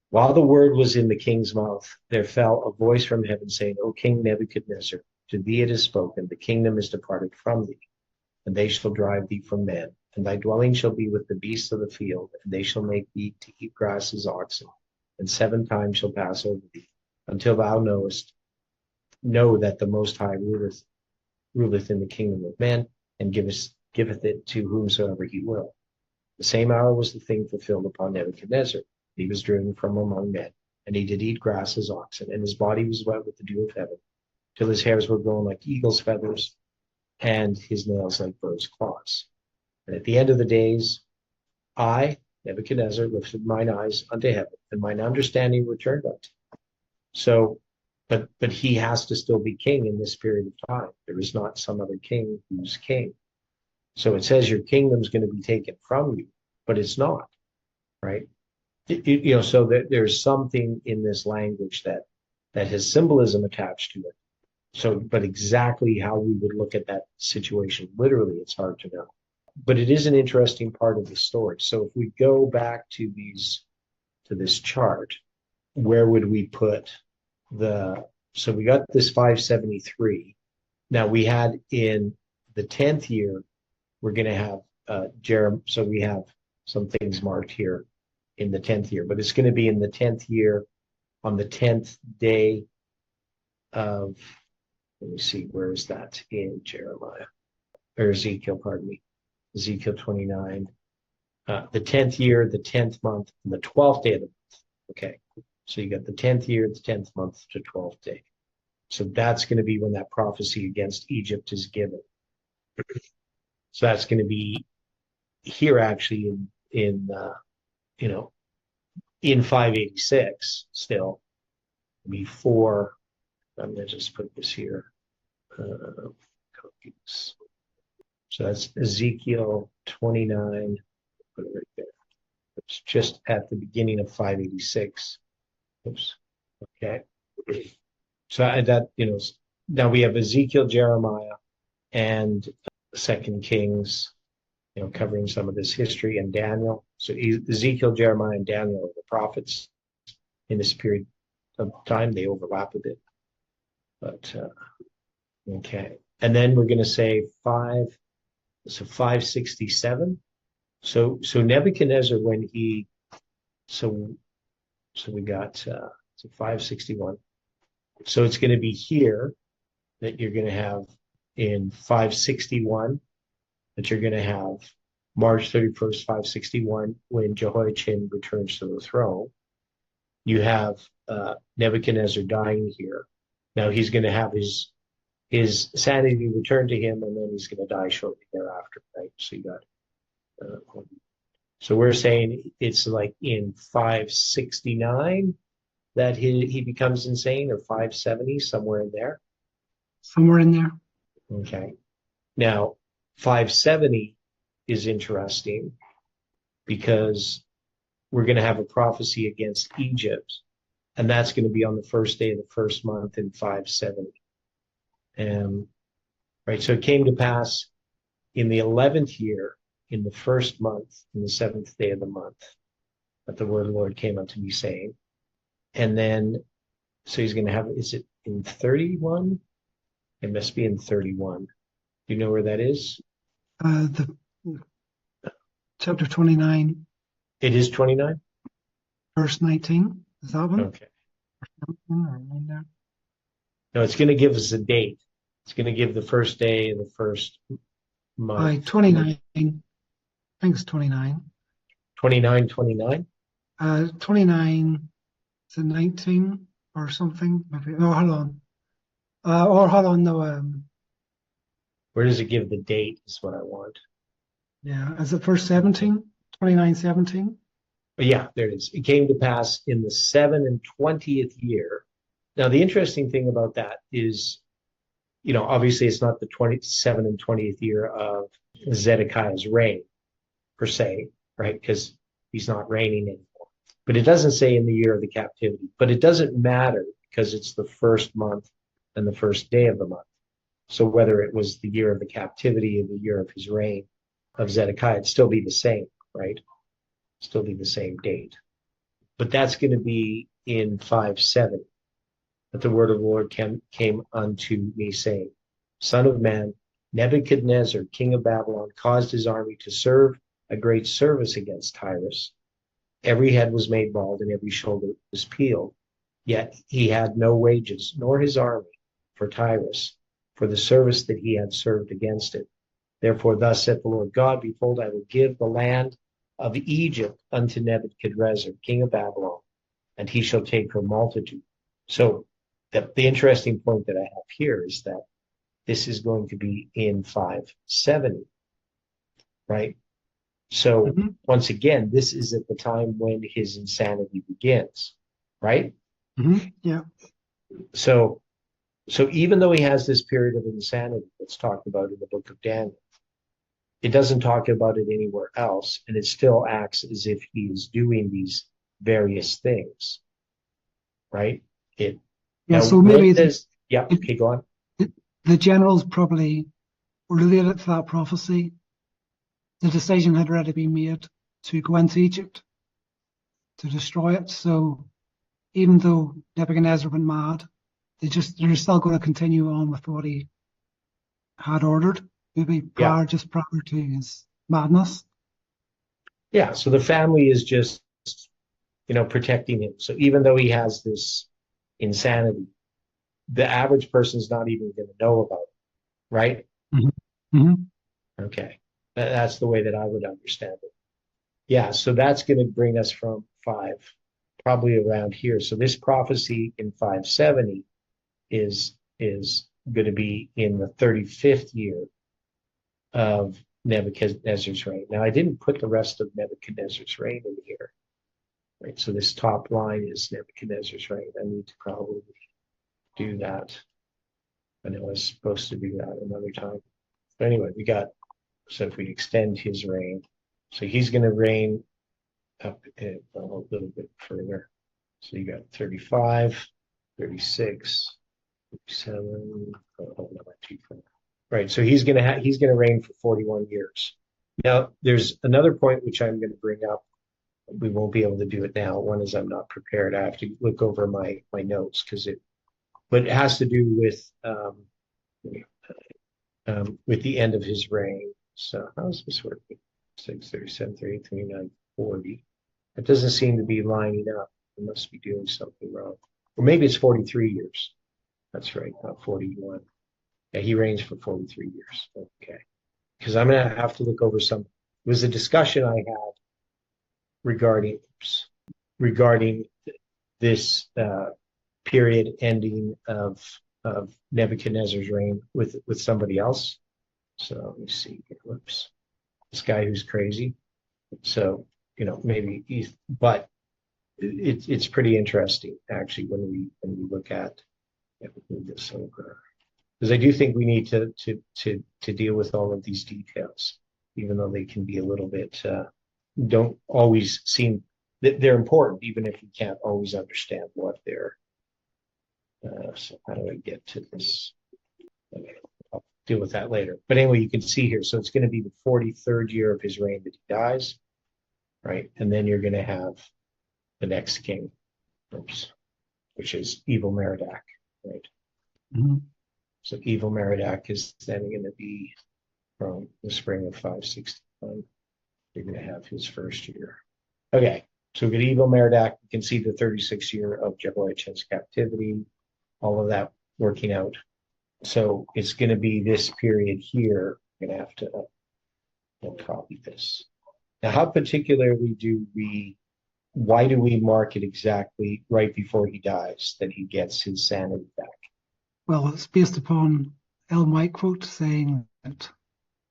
While the word was in the king's mouth, there fell a voice from heaven saying, O King Nebuchadnezzar, to thee it is spoken, the kingdom is departed from thee, and they shall drive thee from men, and thy dwelling shall be with the beasts of the field, and they shall make thee to eat grass as oxen, and 7 times shall pass over thee, until thou know that the Most High ruleth in the kingdom of men, and giveth it to whomsoever he will. The same hour was the thing fulfilled upon Nebuchadnezzar. He was driven from among men, and he did eat grass as oxen, and his body was wet with the dew of heaven, till his hairs were grown like eagle's feathers, and his nails like birds' claws. And at the end of the days, I, Nebuchadnezzar, lifted mine eyes unto heaven, and mine understanding returned unto me. So, but he has to still be king in this period of time. There is not some other king who's king. So it says your kingdom's going to be taken from you, but it's not, right? So that there's something in this language that has symbolism attached to it. So, but exactly how we would look at that situation literally, it's hard to know. But it is an interesting part of the story. So if we go back to this chart, where would we put so we got this 573. Now we had in the 10th year, we're going to have Jeremiah. So we have some things marked here in the 10th year, but it's going to be in the 10th year on the 10th day of, let me see, where is that in Jeremiah or Ezekiel, pardon me, Ezekiel 29, the 10th year, the 10th month, and the 12th day of the month. Okay. So you got the 10th year, the 10th month to 12th day. So that's going to be when that prophecy against Egypt is given. So that's going to be here actually in 586 still before. I'm going to just put this here. Copies. So that's Ezekiel 29. Put it right there. It's just at the beginning of 586. Oops. Okay. So now we have Ezekiel, Jeremiah, and 2 Kings, covering some of this history, and Daniel. So Ezekiel, Jeremiah, and Daniel are the prophets in this period of time. They overlap a bit. But, okay. And then we're going to say 567. So Nebuchadnezzar, when so we got 561. So it's going to be here that you're going to have in 561, that you're going to have March 31st, 561, when Jehoiachin returns to the throne. You have Nebuchadnezzar dying here. Now he's going to have his sanity returned to him, and then he's going to die shortly thereafter, right? So you got so we're saying it's like in 569 that he becomes insane, or 570, somewhere in there. Somewhere in there. Okay. Now, 570 is interesting because we're going to have a prophecy against Egypt, and that's going to be on the first day of the first month in 570. Right. So it came to pass in the 11th year, in the first month, in the 7th day of the month, that the word of the Lord came unto me, saying, and then, so he's going to have, is it in 31? It must be in 31. Do you know where that is? The chapter 29. It is 29? Verse 19. Is that one? Okay. No, it's going to give us a date. It's going to give the first day of the first month. 29. I think it's 29. 29, 29? 29, is it 19 or something? Maybe. No, hold on. Hold on, no. Where does it give the date is what I want. Yeah, is it verse 17? 29, 17? But yeah, there it is. It came to pass in the 7 and 20th year. Now, the interesting thing about that is, obviously it's not the 27 and 20th year of Zedekiah's reign, per se, right? Because he's not reigning anymore. But it doesn't say in the year of the captivity. But it doesn't matter because it's the first month and the first day of the month. So whether it was the year of the captivity or the year of his reign of Zedekiah, it'd still be the same, right? Still be the same date. But that's going to be in 570. That the word of the Lord came unto me, saying, Son of man, Nebuchadnezzar, king of Babylon, caused his army to serve a great service against Tyrus. Every head was made bald and every shoulder was peeled. Yet he had no wages, nor his army, for Tyrus, for the service that he had served against it. Therefore, thus saith the Lord God, behold, I will give the land of Egypt unto Nebuchadnezzar, king of Babylon, and he shall take her multitude. So the interesting point that I have here is that this is going to be in 570, right? So Mhm. once again, this is at the time when his insanity begins, right? Yeah. So even though he has this period of insanity that's talked about in the book of Daniel, it doesn't talk about it anywhere else, and it still acts as if he is doing these various things, right? Yeah. Now So when maybe does it, okay, go on. the generals probably related to that prophecy. The decision had already been made to go into Egypt to destroy it. So even though Nebuchadnezzar went mad, they're still going to continue on with what he had ordered, maybe Yeah, just prior to his madness. yeah. So the family is just protecting him. So even though he has this insanity, the average person's not even going to know about it, right? Mm-hmm. Mm-hmm. Okay, that's the way that I would understand it. Yeah, so that's going to bring us from five, probably around here. So this prophecy in 570 is going to be in the 35th year of Nebuchadnezzar's reign. Now, I didn't put the rest of Nebuchadnezzar's reign in here, right? So this top line is Nebuchadnezzar's reign. I need to probably do that. I know I was supposed to do that another time. But anyway, so if we extend his reign, so he's going to reign up a little bit further. So you got 35, 36, 37. Oh, hold on, too far. Right. So he's gonna reign for 41 years. Now, there's another point which I'm going to bring up. We won't be able to do it now. One is I'm not prepared. I have to look over my notes but it has to do with the end of his reign. So how's this working? 6, 37, 38, 39, 40. It doesn't seem to be lining up. I must be doing something wrong. Or maybe it's 43 years. That's right, not 41. Yeah, he reigns for 43 years. Okay. Because I'm going to have to look over some. It was a discussion I had regarding this period ending of Nebuchadnezzar's reign with somebody else. So let me see. Whoops. This guy who's crazy. So, maybe but it's pretty interesting actually when we look at move this over, because I do think we need to deal with all of these details, even though they can be a little bit don't always seem that they're important, even if we can't always understand what they're. So how do I get to this? Okay, I'll deal with that later. But anyway, you can see here. So it's going to be the 43rd year of his reign that he dies, right? And then you're going to have the next king, which is evil Merodach, right? Mm-hmm. So evil Merodach is then going to be from the spring of 561. You're going to have his first year. Okay, so we get evil Merodach. You can see the 36th year of Jehoiachin's captivity, all of that working out. So it's going to be this period here. I'm going to have to copy this. Now, how particularly why do we mark it exactly right before he dies that he gets his sanity back? Well, it's based upon Ellen White quote saying that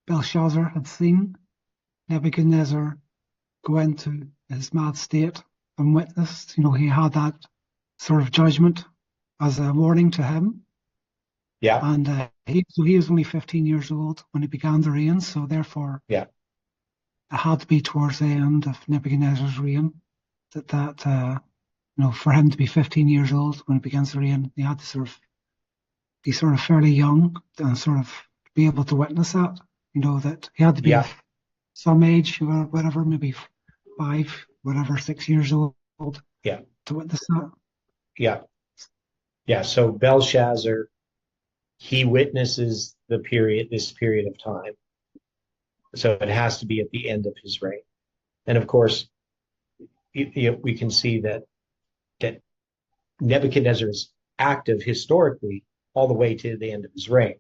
Belshazzar had seen Nebuchadnezzar go into his mad state and witnessed, he had that sort of judgment as a warning to him. Yeah. And he was only 15 years old when he began the reign, so therefore yeah. It had to be towards the end of Nebuchadnezzar's reign that for him to be 15 years old when he begins the reign, he had to be fairly young and sort of be able to witness that. That he had to be of some age, or whatever, maybe 5, 6 years old. Yeah. To witness that. Yeah. Yeah. So Belshazzar, he witnesses this period of time. So it has to be at the end of his reign. And of course, we can see that Nebuchadnezzar is active historically all the way to the end of his reign.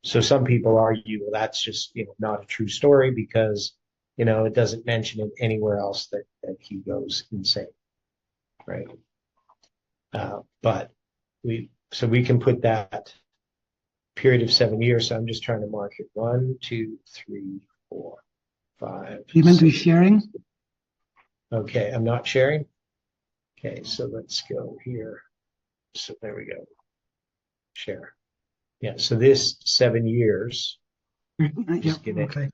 So some people argue, well, that's just not a true story because It doesn't mention it anywhere else that he goes insane, right? But we can put that period of 7 years. So I'm just trying to mark it. 1, 2, 3, 4, 5. You meant to be 6. sharing? Okay, I'm not sharing. Okay, so let's go here. So there we go. Share. Yeah, so this 7 years is Yep, okay.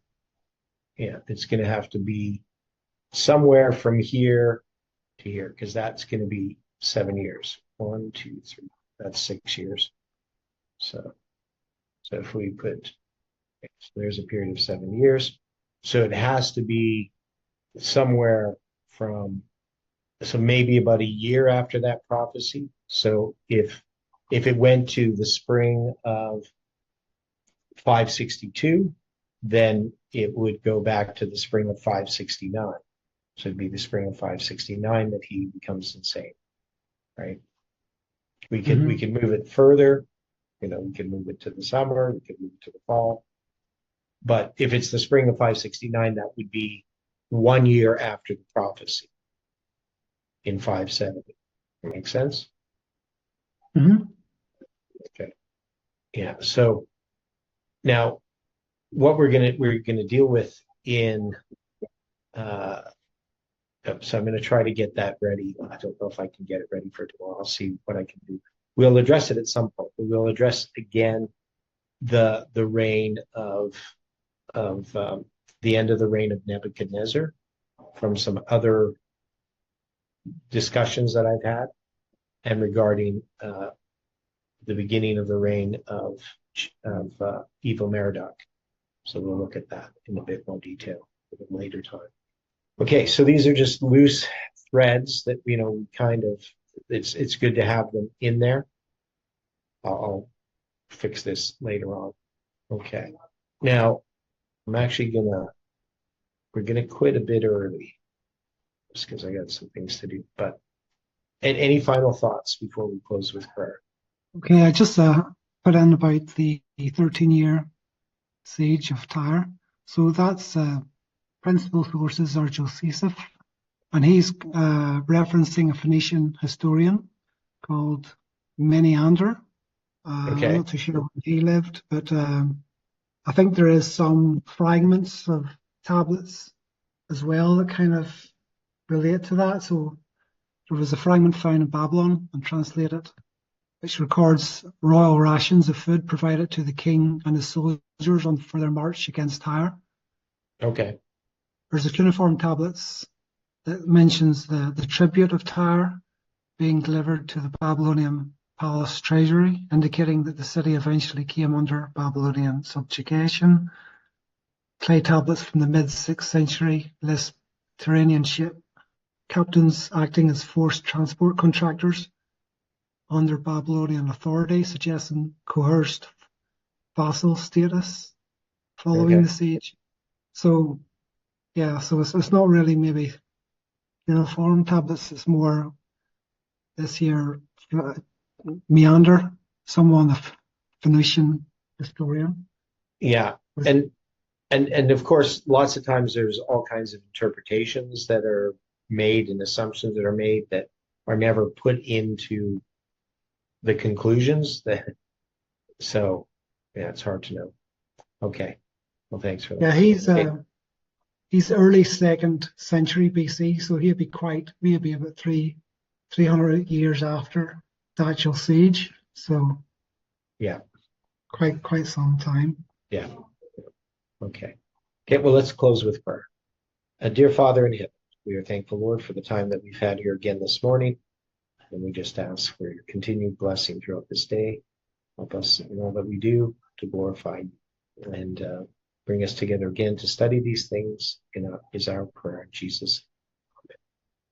it's gonna have to be somewhere from here to here, because that's gonna be 7 years. 1, 2, 3. That's 6 years. So if we put, so there's a period of 7 years. So it has to be somewhere from, so maybe about a year after that prophecy. So if it went to the spring of 562, then it would go back to the spring of 569. So it'd be the spring of 569 that he becomes insane, right? We could move it further. We could move it to the summer. We could move it to the fall. But if it's the spring of 569, that would be 1 year after the prophecy in 570. Make sense? Mm-hmm. Okay. Yeah. So now what we're gonna deal with in so I'm gonna try to get that ready. I don't know if I can get it ready for tomorrow. I'll see what I can do. We'll address it at some point, but we'll address again the reign of the end of the reign of Nebuchadnezzar from some other discussions that I've had, and regarding the beginning of the reign of evil Merodach. So we'll look at that in a bit more detail at a later time. Okay, so these are just loose threads that we kind of, it's good to have them in there. I'll fix this later on. Okay, now we're gonna quit a bit early just because I got some things to do. But any final thoughts before we close with prayer? Okay, I just put in about the 13-year siege of Tyre. So that's principal sources are Josephus, and he's referencing a Phoenician historian called Menander. Okay. I'm not too sure when he lived, but I think there is some fragments of tablets as well that kind of relate to that. So there was a fragment found in Babylon and translated, which records royal rations of food provided to the king and his soldiers for their march against Tyre. Okay. There's a cuneiform tablets that mentions the tribute of Tyre being delivered to the Babylonian palace treasury, indicating that the city eventually came under Babylonian subjugation. Clay tablets from the mid-6th century list Mediterranean ship captains acting as forced transport contractors under Babylonian authority, suggesting coerced vassal status following the siege. So, yeah, so it's not really maybe uniform tablets, it's more this here Meander, someone of Phoenician historian. Yeah, and of course, lots of times there's all kinds of interpretations that are made and assumptions that are made that are never put into the conclusions. So yeah, it's hard to know. Okay, well, thanks for that. Yeah, he's early 2nd century BC, so he'd be maybe about 300 years after the actual siege. So yeah, quite some time. Yeah. Okay. Well, let's close with prayer. Dear Father in heaven, we are thankful, Lord, for the time that we've had here again this morning. And we just ask for your continued blessing throughout this day. Help us in all that we do to glorify you, and bring us together again to study these things is our prayer in Jesus'